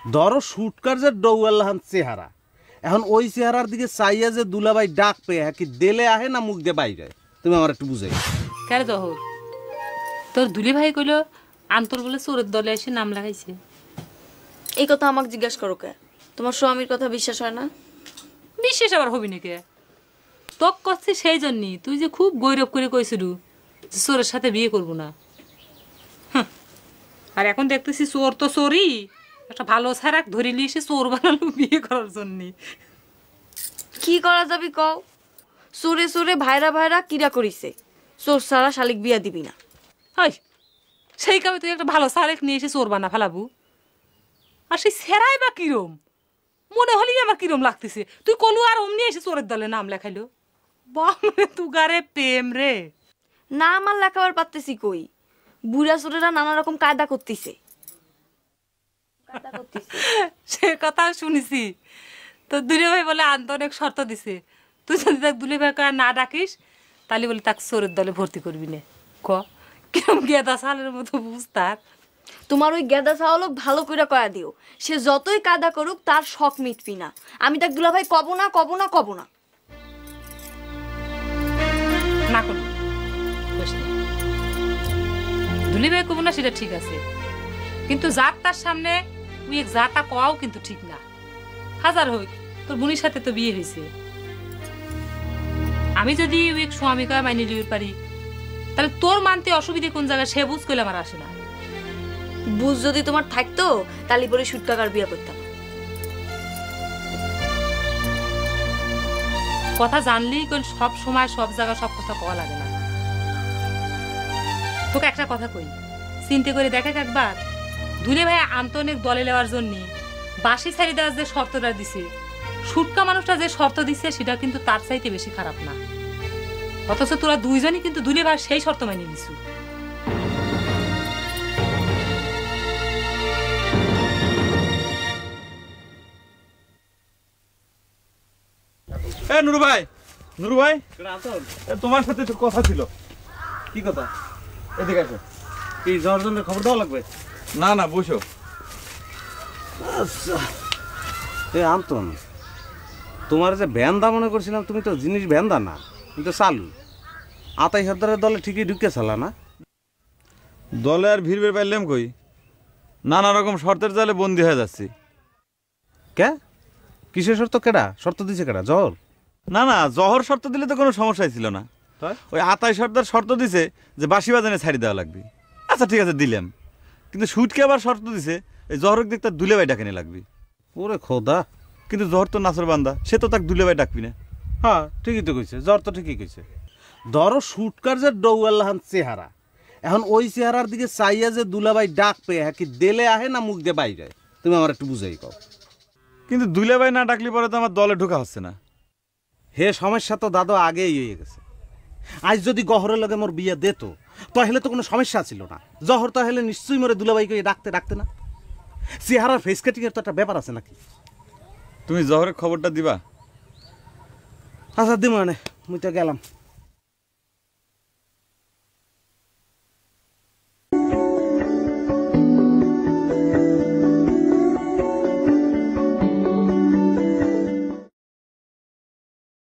ধরো সুটকার যে ডৌয়াল্লাহান চেহারা, এখন ওই চেহারার দিকে চাইয়া যে দুলাভাই ডাক পেয়ে কি দেলে আহে না মুখ দিয়ে বাইরে, তুমি আমার একটু বুঝাই। কেন জহর, তোর দুলি ভাই কইল আন্তর বলে চোরের দলে এসে নাম লাগাইছে। এই কথা আমাকে জিজ্ঞাসা করো কে? তোমার স্বামীর কথা বিশ্বাস হয় না? বিশ্বাস আবার হবি নাকি? তক করছি সেই জন্যই, তুই যে খুব গৌরব করে কইছিলু যে চোরের সাথে বিয়ে করবো না। আর এখন দেখতেছি চোর তো চোরই, একটা ভালো ছাড়াক ধরিলি সে চোর বানালো বিয়ে করার জন্য। কি করা যাবি কও? চোরে চোরে ভাইরা ভাইরা কিরা করিছে, চোর সারা শালিক বিয়া দিবি না। হাই, সেই কামে তুই একটা ভালো ছাড়াক নিয়ে এসে চোর বানা ফেলাবু? আর সেই সেরাই বা কিরম মনে হলি আমার কিরম লাগতেছে, তুই কলু আর অমনি এসে চোরের দলে নাম লেখাইলো। বামরে তুগারে প্রেম রে। না আমার লেখাবার পারতেছি কই, বুড়া চোরেরা নানা রকম কায়দা করতেছে। সে কথা শুনেছি, তো দুলে ভাই বলে আনতে অনেক শর্ত দিছে, তুই যদি তাক দুলে ভাই না ডাকিস তাহলে বলে তাকে চোরের দলে ভর্তি করবি না। ক কিরম গেদা সালের মতো বুঝতার। তোমার ওই গেদা চাওয়ালো ভালো করে কয়া দিও, সে যতই কায়দা করুক তার শখ মিটবি না। আমি তাক দুলা ভাই কব না কব না কব না। না করবি দুলি ভাই কব না সেটা ঠিক আছে, কিন্তু যার তার সামনে তুই এক যাটা কওয়াও কিন্তু ঠিক না। হাজার হোক তোর বোনের সাথে তো বিয়ে হয়েছে, আমি যদি ওই স্বামীকে মাইনে নিতে পারি তাহলে তোর মানতে অসুবিধে কোন জায়গায় সে বুঝ করলে আমার আসে না। বুঝ যদি তোমার থাকতো তাহলে পরে সুটকাকার বিয়ে করতাম। কথা জানলেই কোন সব সময় সব জায়গা সব কথা কওয়া লাগে না। তোকে একটা কথা কই, চিন্তা করে দেখে একবার দুলে ভাই আন্তনিক দলে নেওয়ার জন্য বাসি ছাড়ি দেওয়ার যে শর্তটা দিছে, সুটকা মানুষটা যে শর্ত দিছে সেটা কিন্তু তার চাইতে বেশি খারাপ না। অথচ তোরা দুইজনই কিন্তু দুলে ভাই সেই শর্ত মানিয়ে নিছু। নুরু ভাই, নুরু ভাই, তোমার সাথে একটু কথা ছিল। কি কথা? এদিকে আসো। কি জর্জনের খবর দেওয়া লাগবে? না না, বসো। আচ্ছা আন্তন, তোমার যে ভ্যানদা মনে করছিলাম, তুমি তো জিনিস ভ্যানদা না, তুমি তো চালু। আতাই সর্দারের দলে ঠিকই ঢুকে চালা না? দলে আর ভিড় বের পাইলাম কই, নানা রকম শর্তের জালে বন্দি হয়ে যাচ্ছি। কে কিসের শর্ত? কেডা শর্ত দিছে? কেডা? জহর? না না, জহর শর্ত দিলে তো কোনো সমস্যাই ছিল না। ওই আতাই সর্দার শর্ত দিছে যে বাঁশি বাজানে ছাড়ি দেওয়া লাগবে। আচ্ছা ঠিক আছে, দিলাম। কিন্তু সুটকে আবার শর্ত দিছে এই জহরক দেখ তার দুলে ভাই ডাকেনি লাগবে। ওরে খোদা! কিন্তু জহর তো নাচর বান্দা, সে তো তাকে দুলে ভাই ডাকবি না। হ্যাঁ ঠিকই তো কইছে, জ্বর তো ঠিকই কইছে। ধরো সুটকার যে ডৌয়াল্লাহান চেহারা, এখন ওই চেহারার দিকে চাইয়া যে দুলাভাই ডাক পেয়ে কি দেলে আহে না মুখ দিয়ে বাইরে, তুমি আমার একটু বুঝাই কও। কিন্তু দুলে ভাই না ডাকলে পরে তো আমার দলে ঢোকা হচ্ছে না। হে সমস্যা তো দাদা আগেই হয়ে গেছে। আজ যদি গহরের লগে মোর বিয়ে দিত তাহলে তো কোনো সমস্যা ছিল না। জহর তাহলে নিশ্চয়ই মোরে দুলাভাইকে ডাকতে না। চেহারার ফেস কাটিং এর তো একটা ব্যাপার আছে নাকি? তুমি জহরের খবরটা দিবা? আচ্ছা দিব, মানে মুই তো গেলাম।